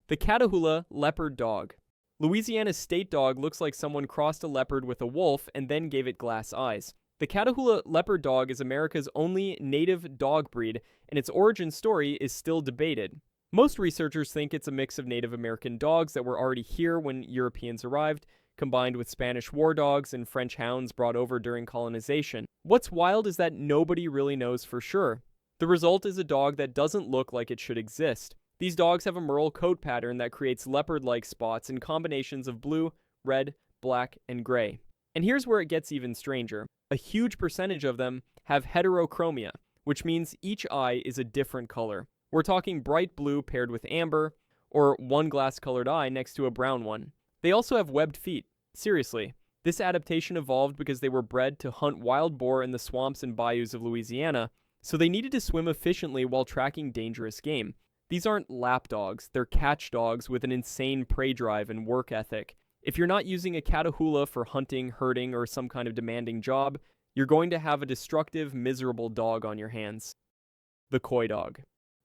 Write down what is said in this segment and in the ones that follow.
The Catahoula leopard dog. Louisiana's state dog looks like someone crossed a leopard with a wolf and then gave it glass eyes. The Catahoula leopard dog is America's only native dog breed, and its origin story is still debated. Most researchers think it's a mix of Native American dogs that were already here when Europeans arrived, combined with Spanish war dogs and French hounds brought over during colonization. What's wild is that nobody really knows for sure. The result is a dog that doesn't look like it should exist. These dogs have a merle coat pattern that creates leopard-like spots in combinations of blue, red, black, and gray. And here's where it gets even stranger. A huge percentage of them have heterochromia, which means each eye is a different color. We're talking bright blue paired with amber, or one glass-colored eye next to a brown one. They also have webbed feet. Seriously, this adaptation evolved because they were bred to hunt wild boar in the swamps and bayous of Louisiana, so they needed to swim efficiently while tracking dangerous game. These aren't lap dogs, they're catch dogs with an insane prey drive and work ethic. If you're not using a Catahoula for hunting, herding, or some kind of demanding job, you're going to have a destructive, miserable dog on your hands. The Coydog.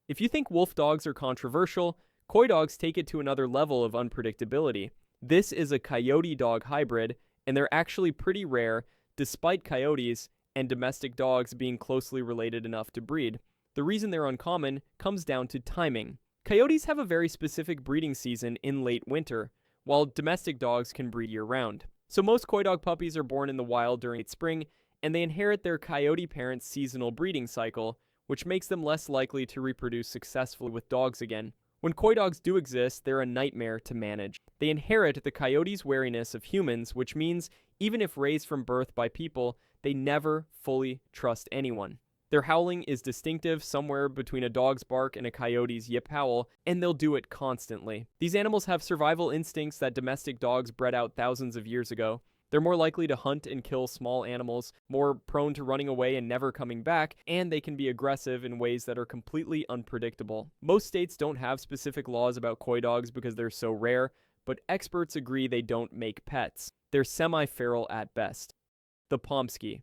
If you think wolf dogs are controversial, Coydogs take it to another level of unpredictability. This is a coyote-dog hybrid, and they're actually pretty rare, despite coyotes and domestic dogs being closely related enough to breed. The reason they're uncommon comes down to timing. Coyotes have a very specific breeding season in late winter, while domestic dogs can breed year-round. So most Coydog puppies are born in the wild during spring, and they inherit their coyote parents' seasonal breeding cycle, which makes them less likely to reproduce successfully with dogs again. When Coydogs do exist, they're a nightmare to manage. They inherit the coyote's wariness of humans, which means even if raised from birth by people, they never fully trust anyone. Their howling is distinctive, somewhere between a dog's bark and a coyote's yip howl, and they'll do it constantly. These animals have survival instincts that domestic dogs bred out thousands of years ago. They're more likely to hunt and kill small animals, more prone to running away and never coming back, and they can be aggressive in ways that are completely unpredictable. Most states don't have specific laws about coy dogs because they're so rare, but experts agree they don't make pets. They're semi-feral at best. The Pomsky.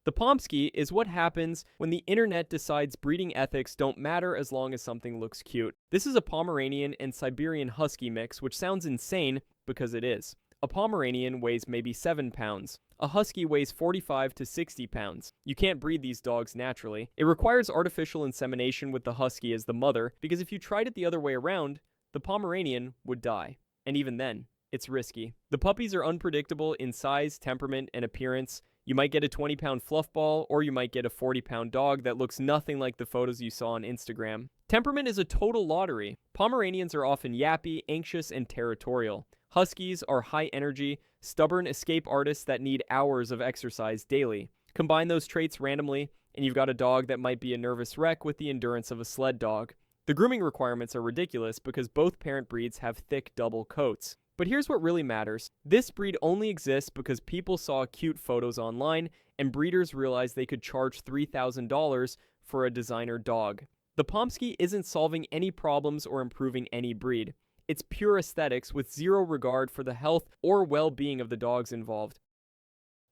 The Pomsky is what happens when the internet decides breeding ethics don't matter as long as something looks cute. This is a Pomeranian and Siberian Husky mix, which sounds insane because it is. A Pomeranian weighs maybe 7 pounds. A Husky weighs 45 to 60 pounds. You can't breed these dogs naturally. It requires artificial insemination with the Husky as the mother, because if you tried it the other way around, the Pomeranian would die. And even then, it's risky. The puppies are unpredictable in size, temperament, and appearance. You might get a 20-pound fluff ball, or you might get a 40-pound dog that looks nothing like the photos you saw on Instagram. Temperament is a total lottery. Pomeranians are often yappy, anxious, and territorial. Huskies are high-energy, stubborn escape artists that need hours of exercise daily. Combine those traits randomly, and you've got a dog that might be a nervous wreck with the endurance of a sled dog. The grooming requirements are ridiculous because both parent breeds have thick double coats. But here's what really matters. This breed only exists because people saw cute photos online, and breeders realized they could charge $3,000 for a designer dog. The Pomsky isn't solving any problems or improving any breed. It's pure aesthetics with zero regard for the health or well-being of the dogs involved.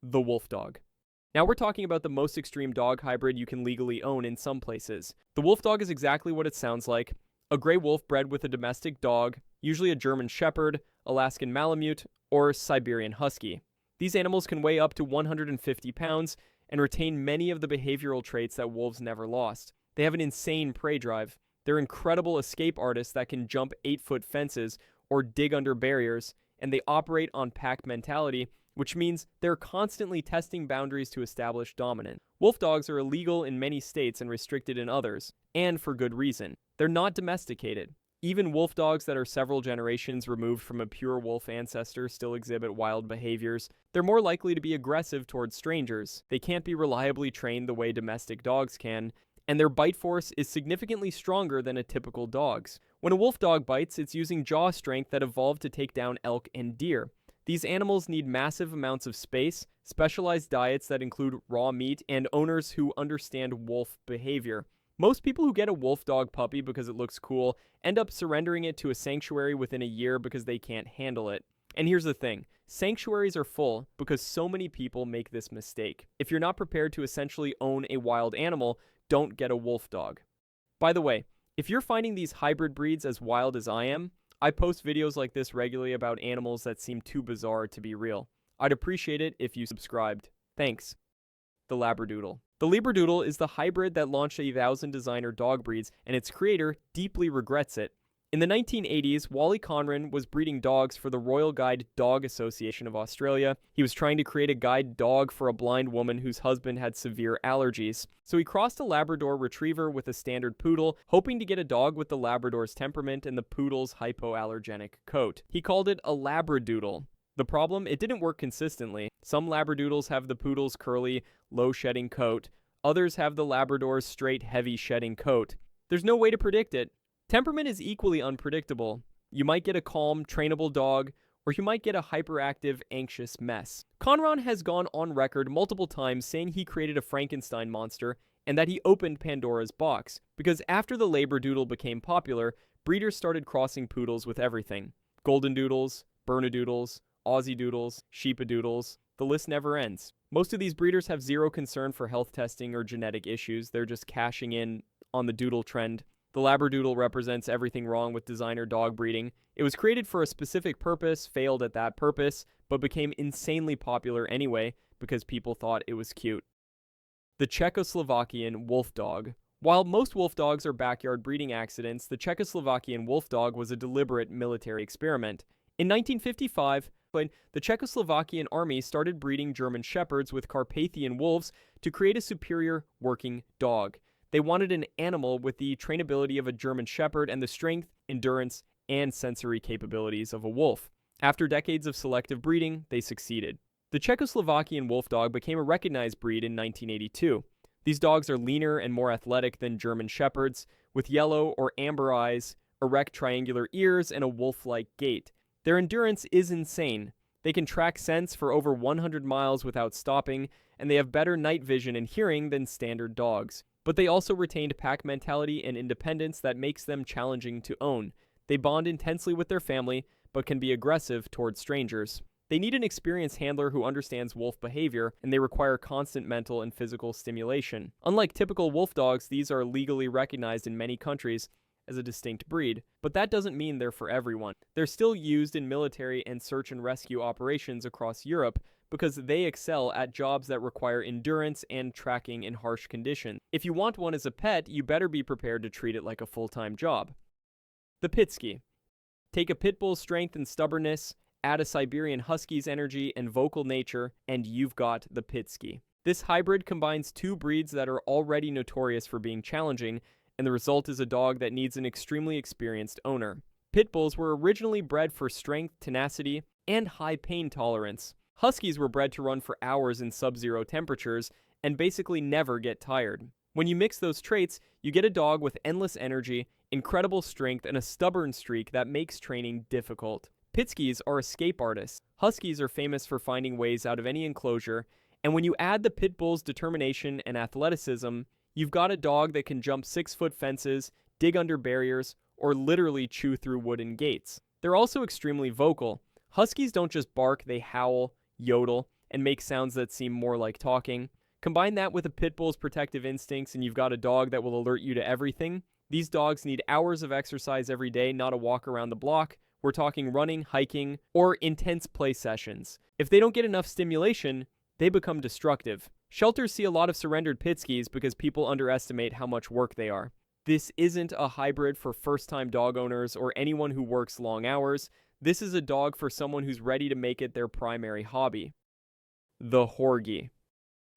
The Wolfdog. Now we're talking about the most extreme dog hybrid you can legally own in some places. The Wolfdog is exactly what it sounds like. A gray wolf bred with a domestic dog, usually a German Shepherd, Alaskan Malamute, or Siberian Husky. These animals can weigh up to 150 pounds and retain many of the behavioral traits that wolves never lost. They have an insane prey drive. They're incredible escape artists that can jump 8-foot fences or dig under barriers, and they operate on pack mentality, which means they're constantly testing boundaries to establish dominance. Wolf dogs are illegal in many states and restricted in others, and for good reason. They're not domesticated. Even wolf dogs that are several generations removed from a pure wolf ancestor still exhibit wild behaviors. They're more likely to be aggressive towards strangers. They can't be reliably trained the way domestic dogs can, and their bite force is significantly stronger than a typical dog's. When a wolf dog bites, it's using jaw strength that evolved to take down elk and deer. These animals need massive amounts of space, specialized diets that include raw meat, and owners who understand wolf behavior. Most people who get a wolf dog puppy because it looks cool end up surrendering it to a sanctuary within a year because they can't handle it. And here's the thing. Sanctuaries are full because so many people make this mistake. If you're not prepared to essentially own a wild animal, don't get a wolf dog. By the way, if you're finding these hybrid breeds as wild as I am, I post videos like this regularly about animals that seem too bizarre to be real. I'd appreciate it if you subscribed. Thanks. The labradoodle. The labradoodle is the hybrid that launched 1,000 designer dog breeds, and its creator deeply regrets it. In the 1980s, Wally Conran was breeding dogs for the Royal Guide Dog Association of Australia. He was trying to create a guide dog for a blind woman whose husband had severe allergies. So he crossed a Labrador retriever with a standard poodle, hoping to get a dog with the Labrador's temperament and the poodle's hypoallergenic coat. He called it a labradoodle. The problem, it didn't work consistently. Some labradoodles have the poodle's curly, low-shedding coat. Others have the Labrador's straight, heavy shedding coat. There's no way to predict it. Temperament is equally unpredictable. You might get a calm, trainable dog, or you might get a hyperactive, anxious mess. Conran has gone on record multiple times saying he created a Frankenstein monster and that he opened Pandora's box, because after the labradoodle became popular, breeders started crossing poodles with everything. Golden doodles, Bernedoodles, Aussie doodles, Sheepadoodles, the list never ends. Most of these breeders have zero concern for health testing or genetic issues. They're just cashing in on the doodle trend. The labradoodle represents everything wrong with designer dog breeding. It was created for a specific purpose, failed at that purpose, but became insanely popular anyway because people thought it was cute. The Czechoslovakian Wolfdog. While most wolf dogs are backyard breeding accidents, the Czechoslovakian Wolfdog was a deliberate military experiment. In 1955, the Czechoslovakian army started breeding German shepherds with Carpathian wolves to create a superior working dog. They wanted an animal with the trainability of a German shepherd and the strength, endurance, and sensory capabilities of a wolf. After decades of selective breeding, they succeeded. The Czechoslovakian Wolfdog became a recognized breed in 1982. These dogs are leaner and more athletic than German shepherds, with yellow or amber eyes, erect triangular ears, and a wolf-like gait. Their endurance is insane. They can track scents for over 100 miles without stopping, and they have better night vision and hearing than standard dogs. But they also retained pack mentality and independence that makes them challenging to own. They bond intensely with their family, but can be aggressive towards strangers. They need an experienced handler who understands wolf behavior, and they require constant mental and physical stimulation. Unlike typical wolf dogs, these are legally recognized in many countries as a distinct breed, but that doesn't mean they're for everyone. They're still used in military and search and rescue operations across Europe, because they excel at jobs that require endurance and tracking in harsh conditions. If you want one as a pet, you better be prepared to treat it like a full-time job. The pitsky. Take a pit bull's strength and stubbornness, add a Siberian husky's energy and vocal nature, and you've got the pitsky. This hybrid combines two breeds that are already notorious for being challenging, and the result is a dog that needs an extremely experienced owner. Pit bulls were originally bred for strength, tenacity, and high pain tolerance. Huskies were bred to run for hours in sub-zero temperatures and basically never get tired. When you mix those traits, you get a dog with endless energy, incredible strength, and a stubborn streak that makes training difficult. Pitskys are escape artists. Huskies are famous for finding ways out of any enclosure, and when you add the pit bull's determination and athleticism, you've got a dog that can jump 6-foot fences, dig under barriers, or literally chew through wooden gates. They're also extremely vocal. Huskies don't just bark, they howl, yodel, and make sounds that seem more like talking. Combine that with a pit bull's protective instincts and you've got a dog that will alert you to everything. These dogs need hours of exercise every day, not a walk around the block. We're talking running, hiking, or intense play sessions. If they don't get enough stimulation, they become destructive. Shelters see a lot of surrendered pitskys because people underestimate how much work they are. This isn't a hybrid for first-time dog owners or anyone who works long hours. This is a dog for someone who's ready to make it their primary hobby. The horgi.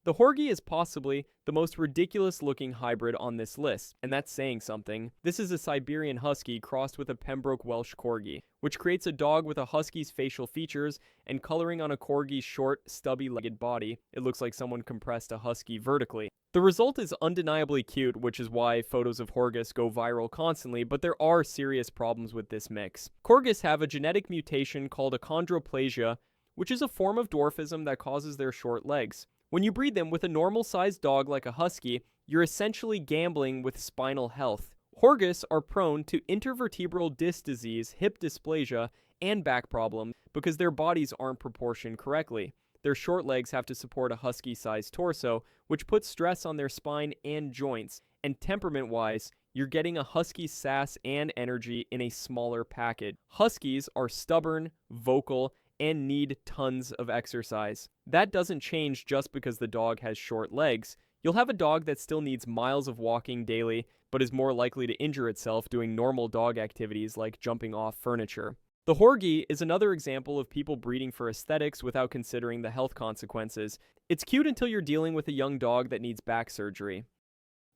The horgi is possibly the most ridiculous-looking hybrid on this list, and that's saying something. This is a Siberian husky crossed with a Pembroke Welsh corgi, which creates a dog with a husky's facial features and coloring on a corgi's short, stubby-legged body. It looks like someone compressed a husky vertically. The result is undeniably cute, which is why photos of horgis go viral constantly, but there are serious problems with this mix. Corgis have a genetic mutation called achondroplasia, which is a form of dwarfism that causes their short legs. When you breed them with a normal-sized dog like a husky, you're essentially gambling with spinal health. Horgis are prone to intervertebral disc disease, hip dysplasia, and back problems because their bodies aren't proportioned correctly. Their short legs have to support a husky-sized torso, which puts stress on their spine and joints, and temperament-wise, You're getting a husky's sass and energy in a smaller package. Huskies are stubborn, vocal, and need tons of exercise. That doesn't change just because the dog has short legs. You'll have a dog that still needs miles of walking daily, but is more likely to injure itself doing normal dog activities like jumping off furniture. The horgi is another example of people breeding for aesthetics without considering the health consequences. It's cute until you're dealing with a young dog that needs back surgery.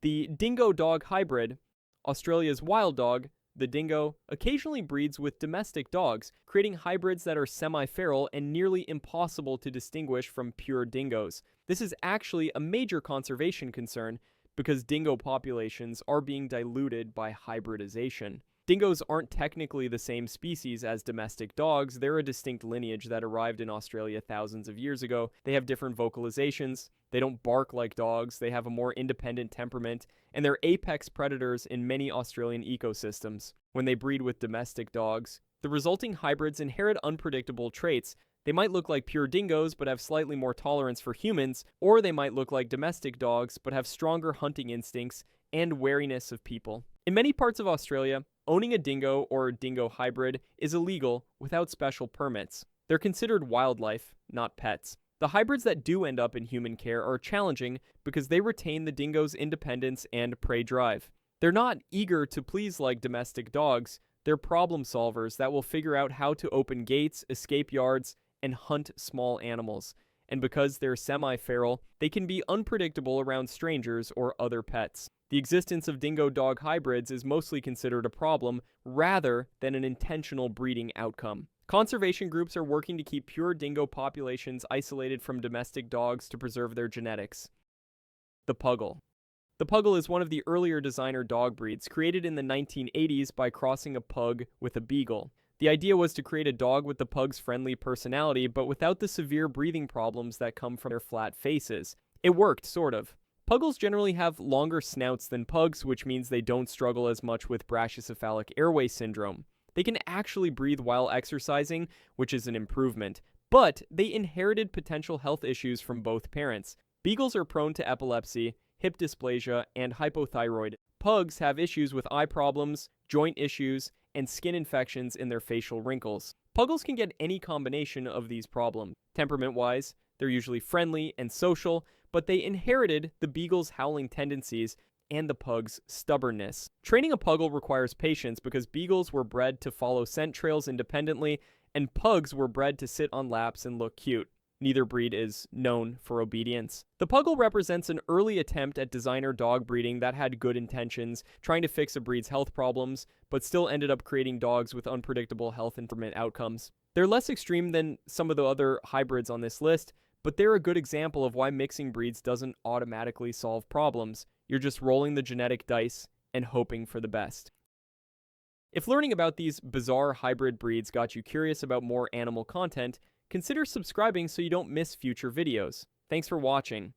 The dingo dog hybrid, Australia's wild dog, the dingo, occasionally breeds with domestic dogs, creating hybrids that are semi-feral and nearly impossible to distinguish from pure dingoes. This is actually a major conservation concern because dingo populations are being diluted by hybridization. Dingoes aren't technically the same species as domestic dogs. They're a distinct lineage that arrived in Australia thousands of years ago. They have different vocalizations. They don't bark like dogs. They have a more independent temperament, and they're apex predators in many Australian ecosystems. When they breed with domestic dogs, the resulting hybrids inherit unpredictable traits. They might look like pure dingoes but have slightly more tolerance for humans, or they might look like domestic dogs but have stronger hunting instincts and wariness of people. In many parts of Australia, owning a dingo or a dingo hybrid is illegal without special permits. They're considered wildlife, not pets. The hybrids that do end up in human care are challenging because they retain the dingo's independence and prey drive. They're not eager to please like domestic dogs. They're problem solvers that will figure out how to open gates, escape yards, and hunt small animals. And because they're semi-feral, they can be unpredictable around strangers or other pets. The existence of dingo-dog hybrids is mostly considered a problem rather than an intentional breeding outcome. Conservation groups are working to keep pure dingo populations isolated from domestic dogs to preserve their genetics. The puggle. The puggle is one of the earlier designer dog breeds, created in the 1980s by crossing a pug with a beagle. The idea was to create a dog with the pug's friendly personality, but without the severe breathing problems that come from their flat faces. It worked, sort of. Puggles generally have longer snouts than pugs, which means they don't struggle as much with brachycephalic airway syndrome. They can actually breathe while exercising, which is an improvement, but they inherited potential health issues from both parents. Beagles are prone to epilepsy, hip dysplasia, and hypothyroid. Pugs have issues with eye problems, joint issues, and skin infections in their facial wrinkles. Puggles can get any combination of these problems. Temperament-wise, they're usually friendly and social, but they inherited the beagle's howling tendencies and the pug's stubbornness. Training a puggle requires patience because beagles were bred to follow scent trails independently, and pugs were bred to sit on laps and look cute. Neither breed is known for obedience. The puggle represents an early attempt at designer dog breeding that had good intentions, trying to fix a breed's health problems, but still ended up creating dogs with unpredictable health and temperament outcomes. They're less extreme than some of the other hybrids on this list, but they're a good example of why mixing breeds doesn't automatically solve problems. You're just rolling the genetic dice and hoping for the best. If learning about these bizarre hybrid breeds got you curious about more animal content, consider subscribing so you don't miss future videos. Thanks for watching.